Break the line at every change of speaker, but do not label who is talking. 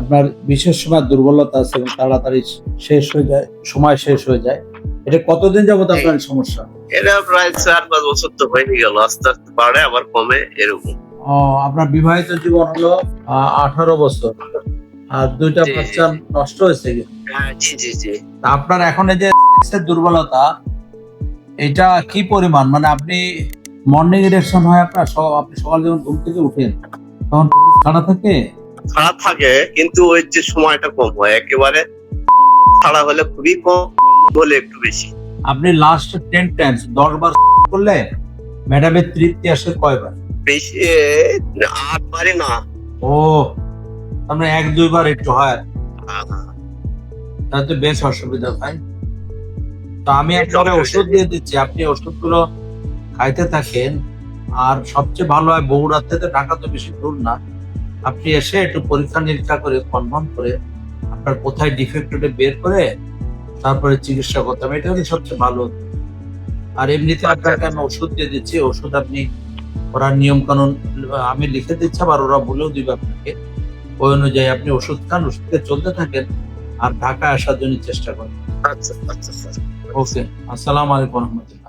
আপনার বিশেষ সময় দুর্বলতা আছে এবং তাড়াতাড়ি শেষ হয়ে যায়, সময় শেষ হয়ে যায়। এটা কতদিন যাবত আপনার এই সমস্যা?
এটা প্রায় 4-5 বছর তো হয়ে গেল, আস্তে আস্তে বাড়ে আবার কমে এরকম।
আপনার বিবাহিত জীবন হলো 18 বছর, আর দুইটা
জি,
বাচ্চা
জি।
নষ্ট হয়েছে।
হ্যাঁ, জি জি জি।
তা আপনার এখন এই যে সেক্সের দুর্বলতা, এটা কি পরিমাণ? মানে আপনি মর্নিং ইরেকশন হয় আপনার, আপনি সকালে যখন ঘুম থেকে উঠেন তখন পেনিস খাড়া থাকে?
খারাপ থাকে, কিন্তু ওই যে সময়টা কম হয় একেবারে। ছাড়া হলে খুবই কম, হলে একটু বেশি।
আপনি লাস্ট 10 টাইমস 10 বার করলে ম্যাডামের তৃপ্তি আসে কয়বার?
বেশি 8 বারে না।
ও, আমরা 1-2 বার একটু হয়, তাতে বেশ অসুবিধা ভাই। তো আমি আপনাকে ওষুধ দিয়ে দিচ্ছি, আপনি ওষুধগুলো খাইতে থাকেন। আর সবচেয়ে ভালো হয়, বগুড়ার থেকে ঢাকা তো বেশি দূর না, আপনি এসে একটু পরীক্ষা নিরীক্ষা করে কনফার্ম করে আপনার কোথায় ডিফেক্ট বের করে তারপরে চিকিৎসা করতে হবে, এটা হলে সবচেয়ে ভালো। আর এমনিতে আপনাকে আমি ওষুধ দিয়ে দিচ্ছি, ওষুধ আপনি ওরা নিয়ম কানুন আমি লিখে দিচ্ছি, আবার ওরা বলেও দিবে আপনাকে। ওই অনুযায়ী আপনি ওষুধ খান, ওষুধে চলতে থাকেন, আর ঢাকা আসার জন্য চেষ্টা করেন।
আচ্ছা আচ্ছা স্যার।
ওকে, আসসালামু আলাইকুম রহমতুল্লাহ।